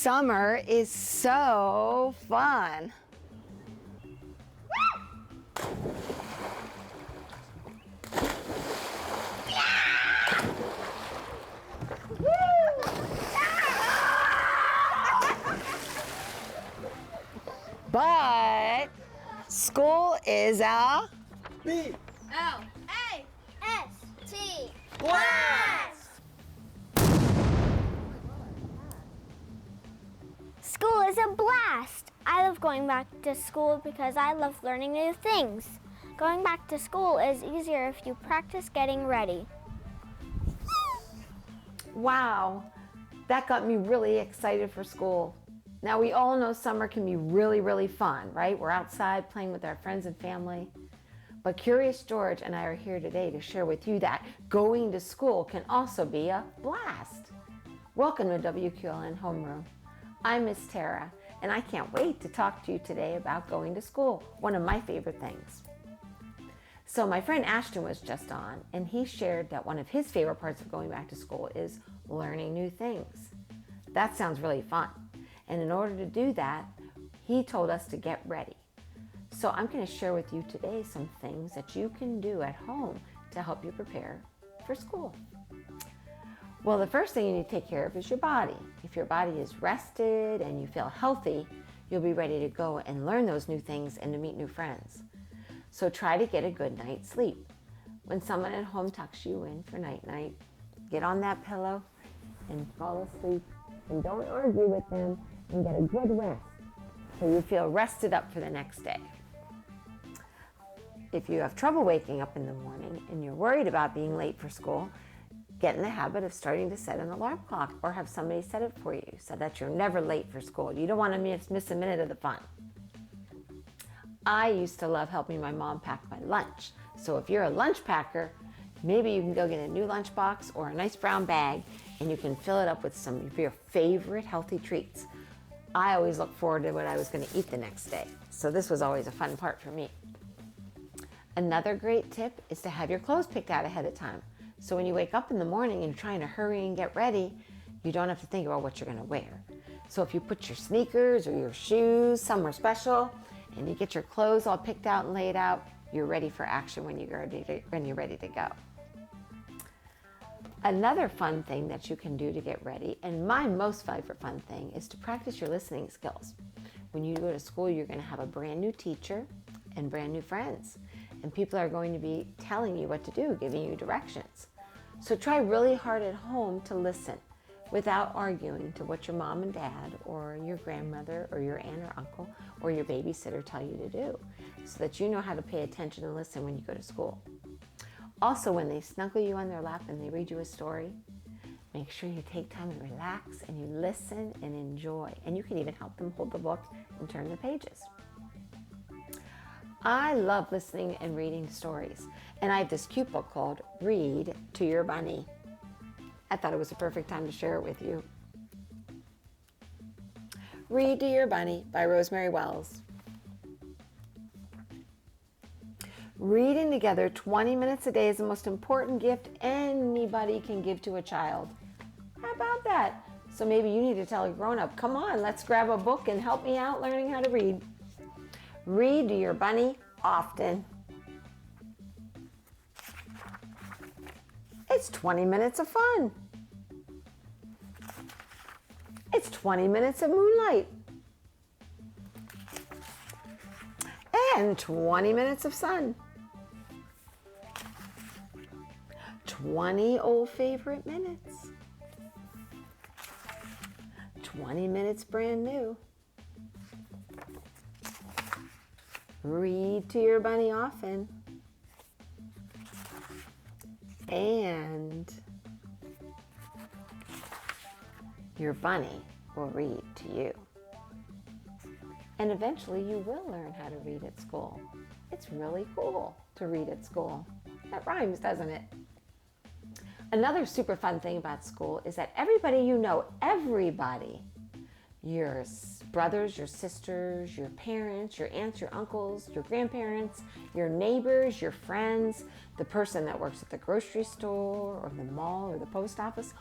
Summer is so fun. But school is a B-L-A-S-T blast! School is a blast. I love going back to school because I love learning new things. Going back to school is easier if you practice getting ready. Wow, that got me really excited for school. Now we all know summer can be really, really fun, right? We're outside playing with our friends and family. But Curious George and I are here today to share with you that going to school can also be a blast. Welcome to WQLN Homeroom. I'm Miss Tara, and I can't wait to talk to you today about going to school, one of my favorite things. So my friend Ashton was just on, and he shared that one of his favorite parts of going back to school is learning new things. That sounds really fun. And in order to do that, he told us to get ready. So I'm going to share with you today some things that you can do at home to help you prepare for school. Well, the first thing you need to take care of is your body. If your body is rested and you feel healthy, you'll be ready to go and learn those new things and to meet new friends. So try to get a good night's sleep. When someone at home tucks you in for night-night, get on that pillow and fall asleep. And don't argue with them and get a good rest so you feel rested up for the next day. If you have trouble waking up in the morning and you're worried about being late for school, get in the habit of starting to set an alarm clock or have somebody set it for you so that you're never late for school. You don't want to miss a minute of the fun. I used to love helping my mom pack my lunch. So if you're a lunch packer, maybe you can go get a new lunch box or a nice brown bag and you can fill it up with some of your favorite healthy treats. I always looked forward to what I was going to eat the next day. So this was always a fun part for me. Another great tip is to have your clothes picked out ahead of time. So when you wake up in the morning and you're trying to hurry and get ready, you don't have to think about what you're going to wear. So if you put your sneakers or your shoes somewhere special and you get your clothes all picked out and laid out, you're ready for action when you're ready to go. Another fun thing that you can do to get ready, and my most favorite fun thing, is to practice your listening skills. When you go to school, you're going to have a brand new teacher and brand new friends. And people are going to be telling you what to do, giving you directions. So try really hard at home to listen without arguing to what your mom and dad or your grandmother or your aunt or uncle or your babysitter tell you to do, so that you know how to pay attention and listen when you go to school. Also, when they snuggle you on their lap and they read you a story, make sure you take time and relax and you listen and enjoy. And you can even help them hold the book and turn the pages. I love listening and reading stories, and I have this cute book called Read to Your Bunny. I thought it was a perfect time to share it with you. Read to Your Bunny by Rosemary Wells. Reading together 20 minutes a day is the most important gift anybody can give to a child. How about that? So maybe you need to tell a grown-up, come on, let's grab a book and help me out learning how to read. Read to your bunny often. It's 20 minutes of fun. It's 20 minutes of moonlight. And 20 minutes of sun. 20 old favorite minutes. 20 minutes brand new. Read to your bunny often. And your bunny will read to you. And eventually you will learn how to read at school. It's really cool to read at school. That rhymes, doesn't it? Another super fun thing about school is that everybody you know, everybody, your brothers, your sisters, your parents, your aunts, your uncles, your grandparents, your neighbors, your friends, the person that works at the grocery store or the mall or the post office,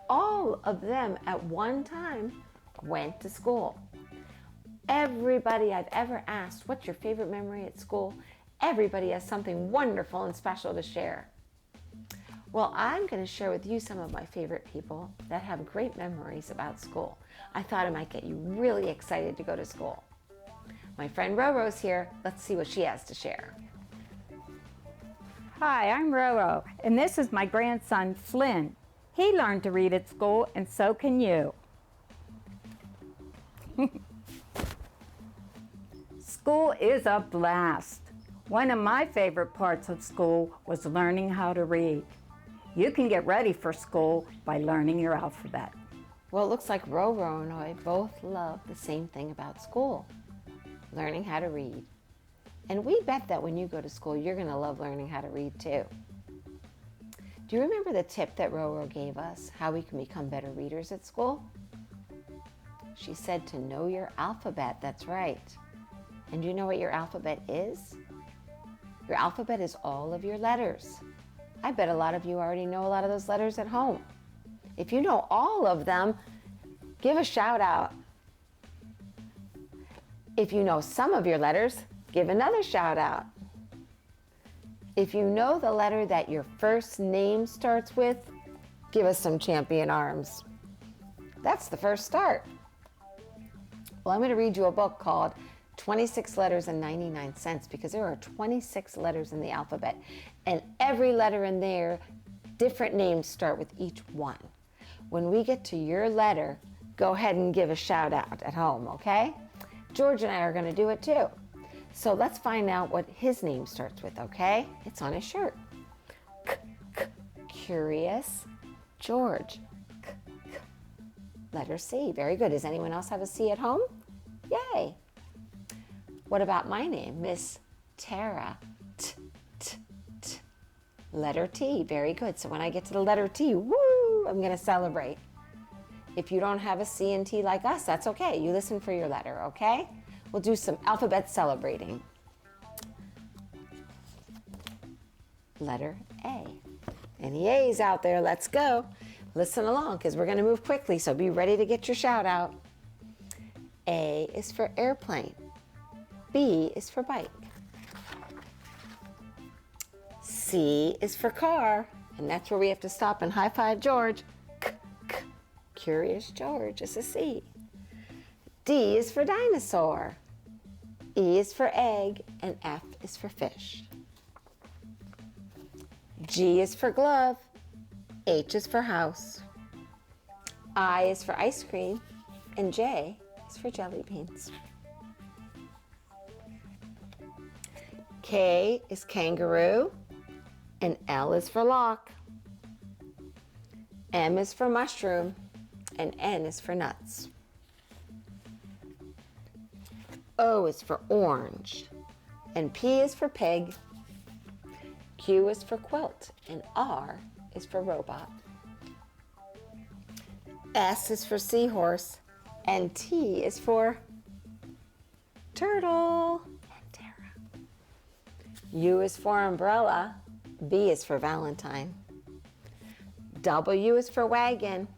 all of them at one time went to school. Everybody I've ever asked, what's your favorite memory at school? Everybody has something wonderful and special to share. Well, I'm going to share with you some of my favorite people that have great memories about school. I thought it might get you really excited to go to school. My friend Roro's here. Let's see what she has to share. Hi, I'm Roro, and this is my grandson, Flynn. He learned to read at school, and so can you. School is a blast. One of my favorite parts of school was learning how to read. You can get ready for school by learning your alphabet. Well, it looks like Roro and I both love the same thing about school, learning how to read. And we bet that when you go to school, you're going to love learning how to read too. Do you remember the tip that Roro gave us, how we can become better readers at school? She said to know your alphabet. That's right. And do you know what your alphabet is? Your alphabet is all of your letters. I bet a lot of you already know a lot of those letters at home. If you know all of them, give a shout out. If you know some of your letters, give another shout out. If you know the letter that your first name starts with, give us some champion arms. That's the first start. Well, I'm going to read you a book called 26 Letters and 99 Cents because there are 26 letters in the alphabet, and every letter in there, different names start with each one. When we get to your letter, go ahead and give a shout out at home, okay? George and I are going to do it too. So let's find out what his name starts with, okay? It's on his shirt. Curious George. Letter C. Very good. Does anyone else have a C at home? Yay. What about my name? Miss Tara. Letter T. Very good. So when I get to the letter T, woo, I'm going to celebrate. If you don't have a C and T like us, that's okay. You listen for your letter, okay? We'll do some alphabet celebrating. Letter A. Any A's out there? Let's go. Listen along because we're going to move quickly, so be ready to get your shout out. A is for airplane. B is for bike. C is for car, and that's where we have to stop and high five George. Curious George is a C. D is for dinosaur. E is for egg, and F is for fish. G is for glove. H is for house. I is for ice cream, and J is for jelly beans. K is kangaroo, and L is for lock. M is for mushroom, and N is for nuts. O is for orange, and P is for pig. Q is for quilt, and R is for robot. S is for seahorse, and T is for turtle. And Tara. U is for umbrella, V is for Valentine. W is for wagon,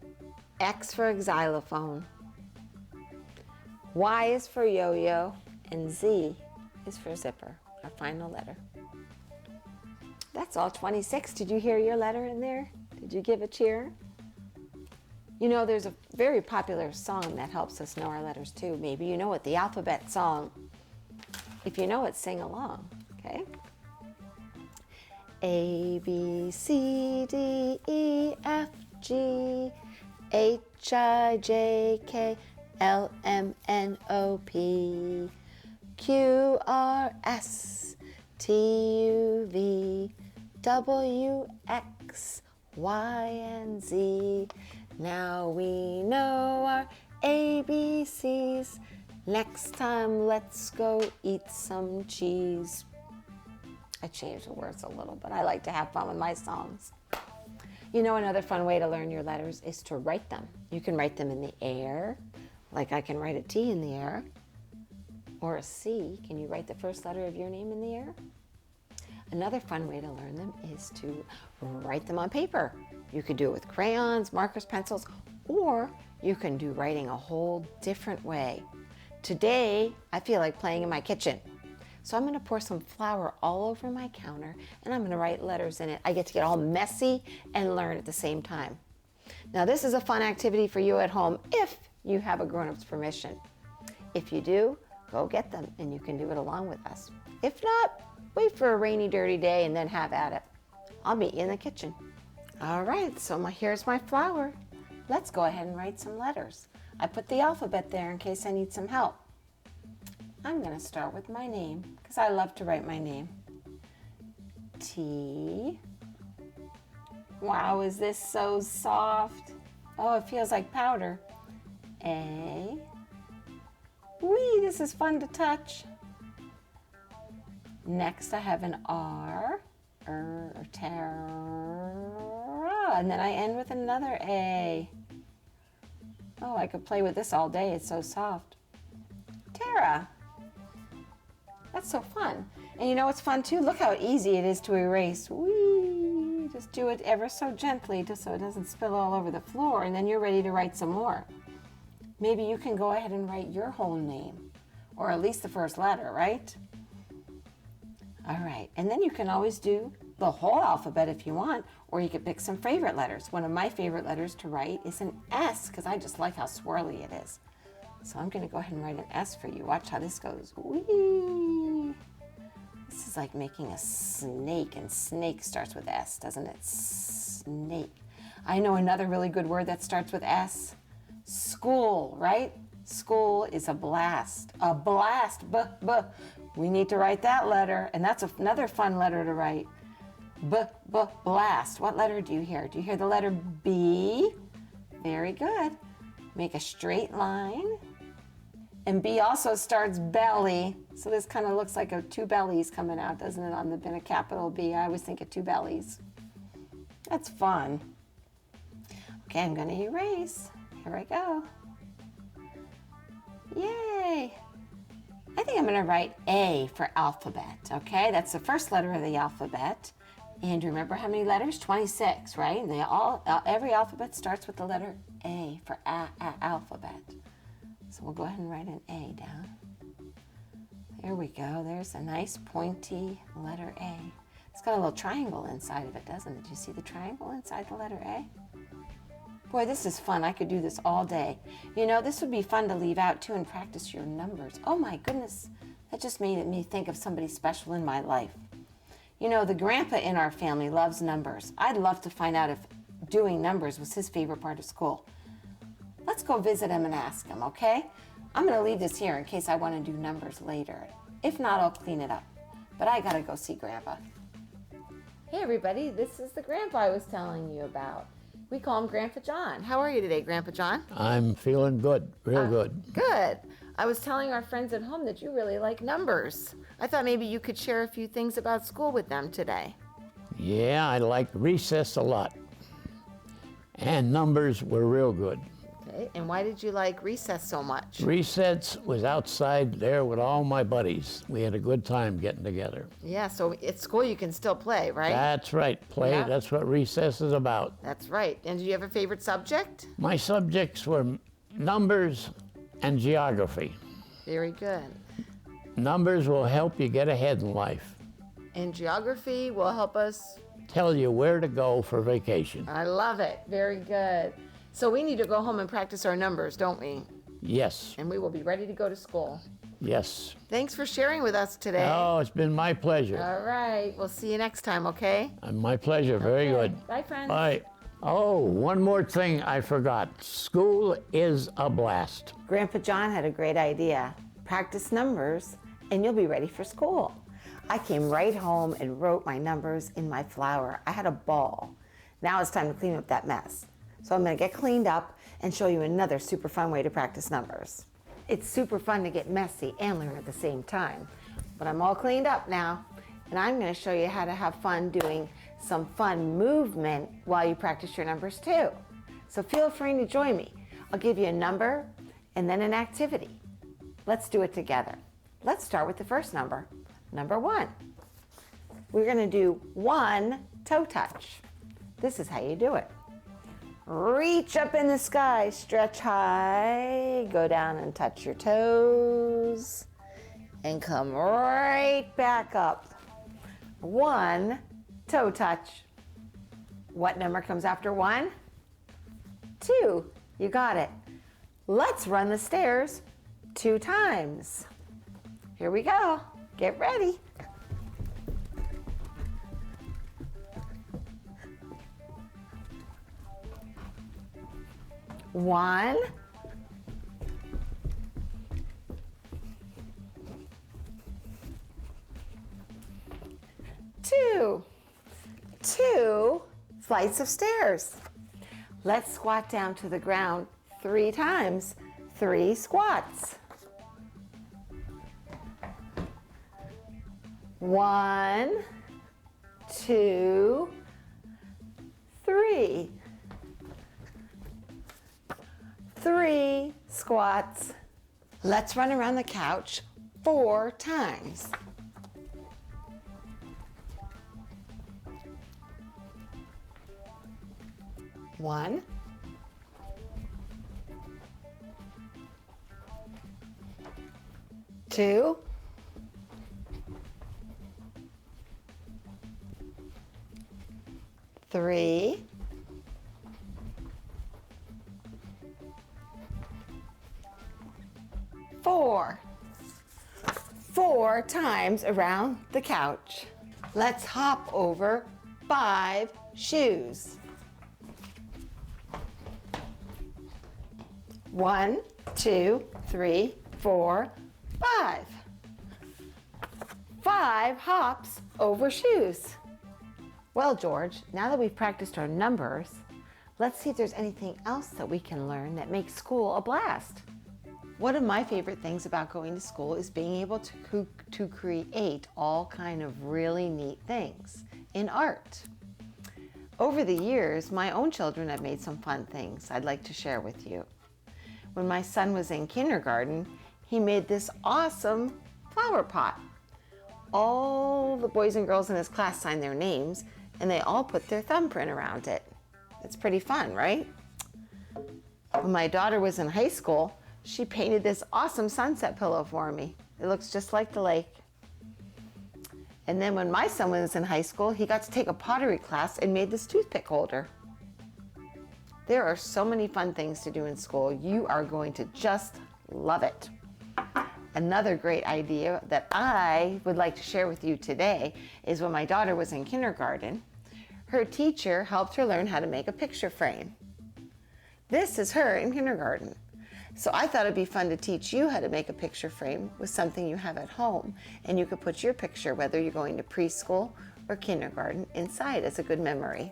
X for xylophone. Y is for yo-yo, and Z is for zipper, our final letter. That's all 26. Did you hear your letter in there? Did you give a cheer? You know, there's a very popular song that helps us know our letters too. Maybe you know it, the alphabet song. If you know it, sing along, okay? A, B, C, D, E, F, G, H, I, J, K, L, M, N, O, P, Q, R, S, T, U, V, W, X, Y, and Z. Now we know our ABCs. Next time, let's go eat some cheese. I changed the words a little, but I like to have fun with my songs. You know, another fun way to learn your letters is to write them. You can write them in the air, like I can write a T in the air, or a C. Can you write the first letter of your name in the air? Another fun way to learn them is to write them on paper. You could do it with crayons, markers, pencils, or you can do writing a whole different way. Today, I feel like playing in my kitchen. So I'm gonna pour some flour all over my counter and I'm gonna write letters in it. I get to get all messy and learn at the same time. Now this is a fun activity for you at home if you have a grown-up's permission. If you do, go get them and you can do it along with us. If not, wait for a rainy, dirty day and then have at it. I'll meet you in the kitchen. All right, so here's my flour. Let's go ahead and write some letters. I put the alphabet there in case I need some help. I'm gonna start with my name because I love to write my name. T. Wow, is this so soft? Oh, it feels like powder. A. Whee, this is fun to touch. Next I have an R. Tara. And then I end with another A. Oh, I could play with this all day. It's so soft. Tara. That's so fun. And you know what's fun too? Look how easy it is to erase. Whee! Just do it ever so gently just so it doesn't spill all over the floor, and then you're ready to write some more. Maybe you can go ahead and write your whole name, or at least the first letter, right? All right, and then you can always do the whole alphabet if you want, or you could pick some favorite letters. One of my favorite letters to write is an S, because I just like how swirly it is. So I'm gonna go ahead and write an S for you. Watch how this goes. Whee! This is like making a snake, and snake starts with S, doesn't it? Snake. I know another really good word that starts with S. School, right? School is a blast. A blast, We need to write that letter, and that's another fun letter to write. Blast. What letter do you hear? Do you hear the letter B? Very good. Make a straight line. And B also starts belly. So this kind of looks like two bellies coming out, doesn't it, on in a capital B? I always think of two bellies. That's fun. Okay, I'm gonna erase. Here I go. Yay! I think I'm gonna write A for alphabet, okay? That's the first letter of the alphabet. And remember how many letters? 26, right? And every alphabet starts with the letter A for alphabet. So we'll go ahead and write an A down. There we go. There's a nice pointy letter A. It's got a little triangle inside of it, doesn't it? Do you see the triangle inside the letter A? Boy, this is fun. I could do this all day. You know, this would be fun to leave out too and practice your numbers. Oh my goodness, that just made me think of somebody special in my life. You know, the grandpa in our family loves numbers. I'd love to find out if doing numbers was his favorite part of school. Let's go visit him and ask him, okay? I'm gonna leave this here in case I wanna do numbers later. If not, I'll clean it up. But I gotta go see Grandpa. Hey everybody, this is the grandpa I was telling you about. We call him Grandpa John. How are you today, Grandpa John? I'm feeling good, real good. Good. I was telling our friends at home that you really like numbers. I thought maybe you could share a few things about school with them today. Yeah, I like recess a lot. And numbers were real good. Okay, and why did you like recess so much? Recess was outside there with all my buddies. We had a good time getting together. Yeah, so at school you can still play, right? That's right, play, Yeah. That's what recess is about. That's right. And do you have a favorite subject? My subjects were numbers and geography. Very good. Numbers will help you get ahead in life. And geography will help us. Tell you where to go for vacation. I love it. Very good. So we need to go home and practice our numbers, don't we? Yes, And we will be ready to go to school. yes. Thanks for sharing with us today. Oh, it's been my pleasure. All right. We'll see you next time, okay? My pleasure, very Okay. good. Bye, friends. Bye. Oh, one more thing I forgot. School is a blast. Grandpa John had a great idea. Practice numbers, and you'll be ready for school. I came right home and wrote my numbers in my flour. I had a ball. Now it's time to clean up that mess. So I'm gonna get cleaned up and show you another super fun way to practice numbers. It's super fun to get messy and learn at the same time. But I'm all cleaned up now, and I'm gonna show you how to have fun doing some fun movement while you practice your numbers too. So feel free to join me. I'll give you a number and then an activity. Let's do it together. Let's start with the first number, number 1. We're gonna do 1 toe touch. This is how you do it. Reach up in the sky, stretch high, go down and touch your toes, and come right back up. 1 toe touch. What number comes after 1? 2. You got it. Let's run the stairs 2 times. Here we go. Get ready. 1, 2, 2 flights of stairs. Let's squat down to the ground 3 times, 3 squats. 1, 2, 3. 3 squats. Let's run around the couch 4 times. 1, 2, 3, 4. 4 times around the couch. Let's hop over 5 shoes. 1, 2, 3, 4, 5. 5 hops over shoes. Well, George, now that we've practiced our numbers, let's see if there's anything else that we can learn that makes school a blast. One of my favorite things about going to school is being able to create all kind of really neat things in art. Over the years, my own children have made some fun things I'd like to share with you. When my son was in kindergarten, he made this awesome flower pot. All the boys and girls in his class signed their names, and they all put their thumbprint around it. It's pretty fun, right? When my daughter was in high school, she painted this awesome sunset pillow for me. It looks just like the lake. And then when my son was in high school, he got to take a pottery class and made this toothpick holder. There are so many fun things to do in school. You are going to just love it. Another great idea that I would like to share with you today is when my daughter was in kindergarten, her teacher helped her learn how to make a picture frame. This is her in kindergarten. So I thought it'd be fun to teach you how to make a picture frame with something you have at home, and you could put your picture, whether you're going to preschool or kindergarten, inside as a good memory.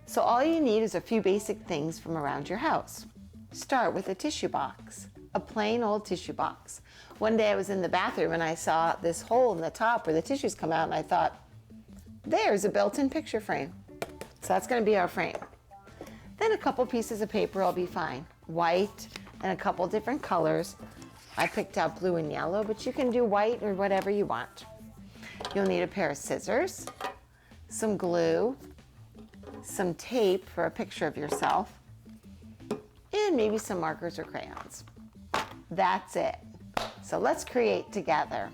So all you need is a few basic things from around your house. Start with a tissue box, a plain old tissue box. One day I was in the bathroom and I saw this hole in the top where the tissues come out, and I thought, there's a built-in picture frame. So that's going to be our frame. Then a couple pieces of paper will be fine. White and a couple different colors. I picked out blue and yellow, but you can do white or whatever you want. You'll need a pair of scissors, some glue, some tape for a picture of yourself, and maybe some markers or crayons. That's it. So let's create together.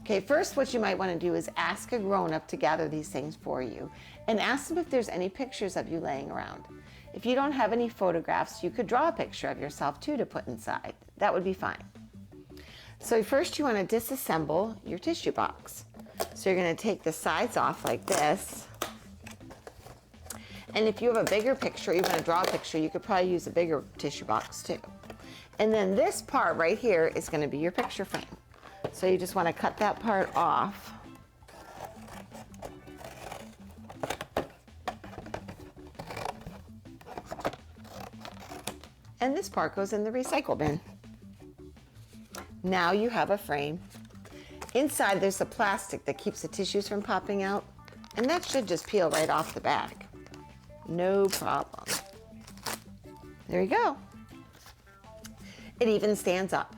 Okay, first what you might want to do is ask a grown-up to gather these things for you, and ask them if there's any pictures of you laying around. If you don't have any photographs, you could draw a picture of yourself too to put inside. That would be fine. So first you want to disassemble your tissue box. So you're going to take the sides off like this. And if you have a bigger picture, you want to draw a picture, you could probably use a bigger tissue box too. And then this part right here is going to be your picture frame. So you just want to cut that part off. And this part goes in the recycle bin. Now you have a frame. Inside there's the plastic that keeps the tissues from popping out, and that should just peel right off the back. No problem. There you go. It even stands up.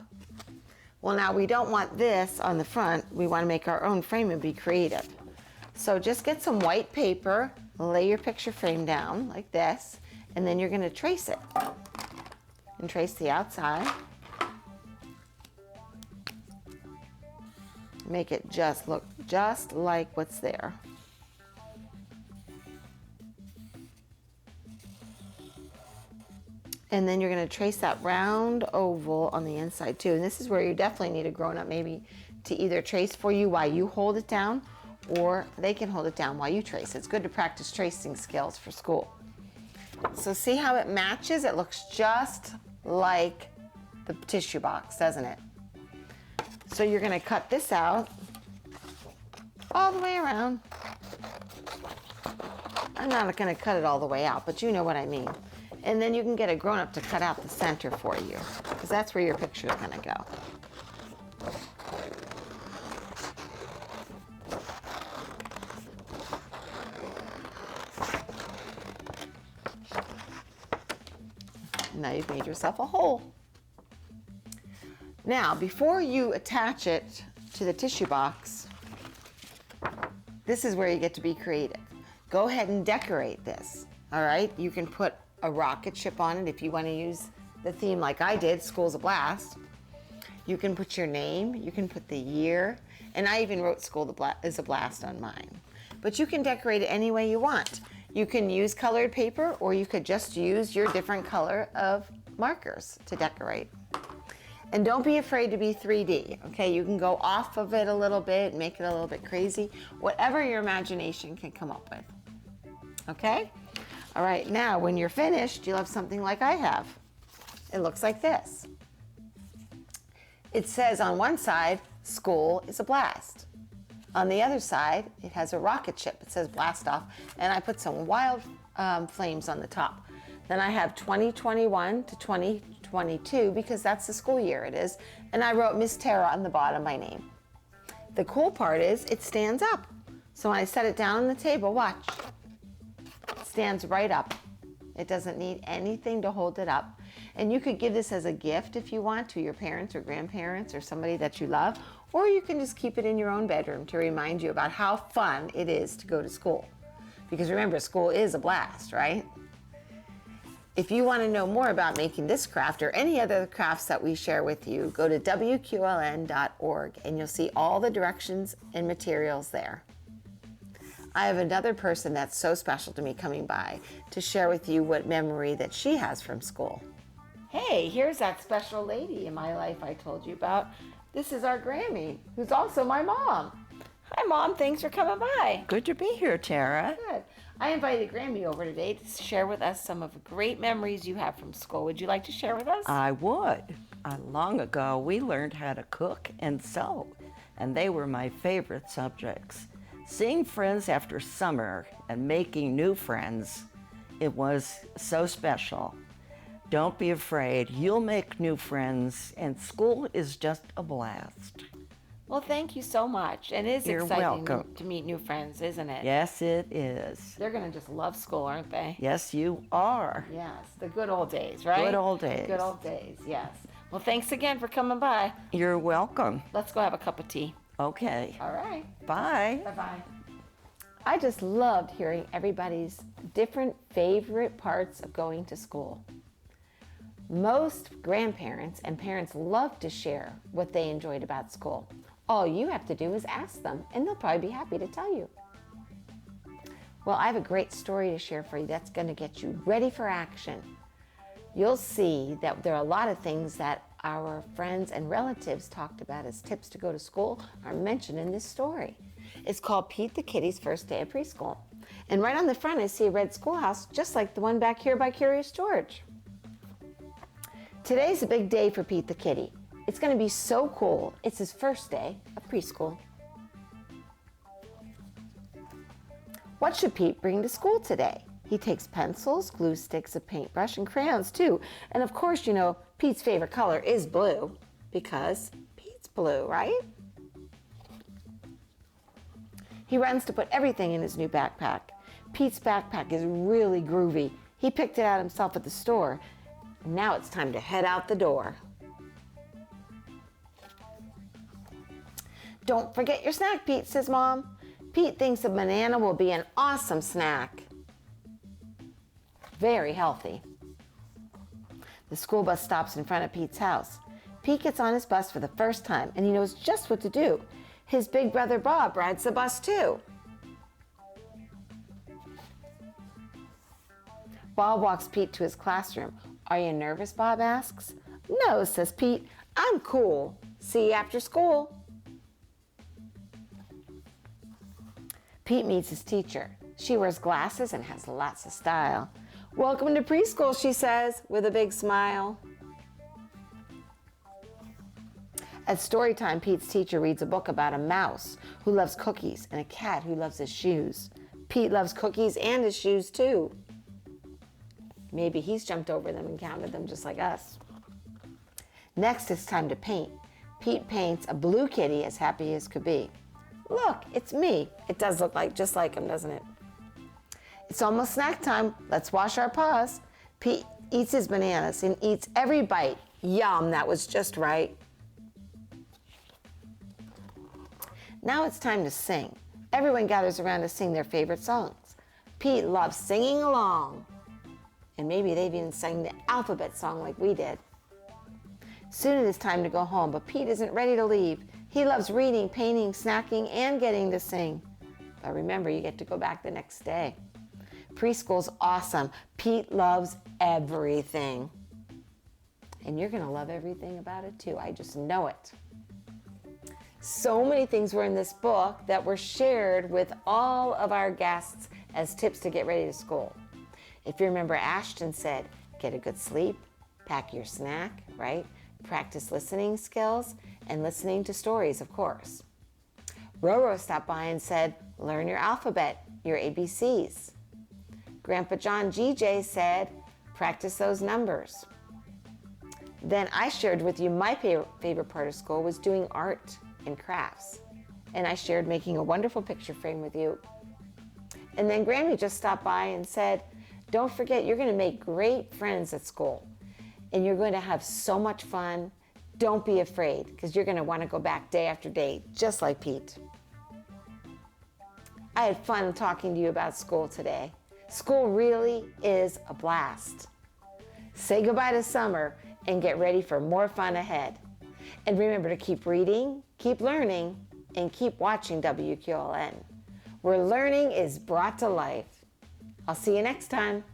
Well, now we don't want this on the front. We want to make our own frame and be creative. So just get some white paper, lay your picture frame down like this, and then you're going to trace it. And trace the outside. Make it just look just like what's there. And then you're going to trace that round oval on the inside too. And this is where you definitely need a grown-up maybe to either trace for you while you hold it down, or they can hold it down while you trace. It's good to practice tracing skills for school. So see how it matches? It looks just like the tissue box, doesn't it? So you're going to cut this out all the way around. I'm not going to cut it all the way out, but you know what I mean. And then you can get a grown-up to cut out the center for you, because that's where your picture is going to go. Now you've made yourself a hole. Now, before you attach it to the tissue box, this is where you get to be creative. Go ahead and decorate this, all right? You can put a rocket ship on it if you want to use the theme like I did, School's a Blast. You can put your name, you can put the year, and I even wrote School is a Blast on mine. But you can decorate it any way you want. You can use colored paper, or you could just use your different color of markers to decorate. And don't be afraid to be 3D, okay? You can go off of it a little bit, make it a little bit crazy, whatever your imagination can come up with, okay? All right, now when you're finished, you'll have something like I have. It looks like this. It says on one side, School is a Blast. On the other side, it has a rocket ship. It says blast off, and I put some wild flames on the top. Then I have 2021 to 2022 because that's the school year it is, and I wrote Miss Tara on the bottom, my name. The cool part is it stands up. So when I set it down on the table, watch. It stands right up. It doesn't need anything to hold it up. And you could give this as a gift if you want to your parents or grandparents or somebody that you love, or you can just keep it in your own bedroom to remind you about how fun it is to go to school. Because remember, school is a blast, right? If you want to know more about making this craft or any other crafts that we share with you, go to WQLN.org and you'll see all the directions and materials there. I have another person that's so special to me coming by to share with you what memory that she has from school. Hey, here's that special lady in my life I told you about. This is our Grammy, who's also my mom. Hi, Mom. Thanks for coming by. Good to be here, Tara. Good. I invited Grammy over today to share with us some of the great memories you have from school. Would you like to share with us? I would. Long ago, we learned how to cook and sew, and they were my favorite subjects. Seeing friends after summer and making new friends, it was so special. Don't be afraid. You'll make new friends, and school is just a blast. Well, thank you so much. And it is You're exciting welcome. to meet new friends, isn't it? Yes, it is. They're going to just love school, aren't they? Yes, you are. Yes, the good old days, right? Good old days. Good old days, yes. Well, thanks again for coming by. You're welcome. Let's go have a cup of tea. Okay. All right. Bye. Bye-bye. I just loved hearing everybody's different favorite parts of going to school. Most grandparents and parents love to share what they enjoyed about school. All you have to do is ask them, and they'll probably be happy to tell you. Well, I have a great story to share for you that's going to get you ready for action. You'll see that there are a lot of things that our friends and relatives talked about as tips to go to school are mentioned in this story. It's called Pete the Kitty's First Day of Preschool. And right on the front, I see a red schoolhouse, just like the one back here by Curious George. Today's a big day for Pete the Kitty. It's going to be so cool. It's his first day of preschool. What should Pete bring to school today? He takes pencils, glue sticks, a paintbrush, and crayons too. And of course, you know, Pete's favorite color is blue because Pete's blue, right? He runs to put everything in his new backpack. Pete's backpack is really groovy. He picked it out himself at the store. Now it's time to head out the door. Don't forget your snack, Pete, says Mom. Pete thinks a banana will be an awesome snack. very healthy. The school bus stops in front of Pete's house. Pete gets on his bus for the first time, and he knows just what to do. His big brother Bob rides the bus too. Bob walks Pete to his classroom. "Are you nervous?" Bob asks. "No," says Pete. "I'm cool. See you after school." Pete meets his teacher. She wears glasses and has lots of style. "Welcome to preschool," she says with a big smile. At story time, Pete's teacher reads a book about a mouse who loves cookies and a cat who loves his shoes. Pete loves cookies and his shoes too. Maybe he's jumped over them and counted them just like us. Next, it's time to paint. Pete paints a blue kitty as happy as could be. "Look, it's me." It does look like just like him, doesn't it? It's almost snack time. Let's wash our paws. Pete eats his bananas and eats every bite. Yum, that was just right. Now it's time to sing. Everyone gathers around to sing their favorite songs. Pete loves singing along. And maybe they've even sang the alphabet song like we did. Soon it is time to go home, but Pete isn't ready to leave. He loves reading, painting, snacking, and getting to sing. But remember, you get to go back the next day. Preschool's awesome. Pete loves everything. And you're going to love everything about it too. I just know it. So many things were in this book that were shared with all of our guests as tips to get ready to school. If you remember, Ashton said, get a good sleep, pack your snack, right? Practice listening skills and listening to stories, of course. Roro stopped by and said, learn your alphabet, your ABCs. Grandpa John GJ said, practice those numbers. Then I shared with you my favorite part of school was doing art and crafts. And I shared making a wonderful picture frame with you. And then Grammy just stopped by and said, don't forget, you're going to make great friends at school. And you're going to have so much fun. Don't be afraid, because you're going to want to go back day after day, just like Pete. I had fun talking to you about school today. School really is a blast. Say goodbye to summer and get ready for more fun ahead. And remember to keep reading, keep learning, and keep watching WQLN, where learning is brought to life. I'll see you next time.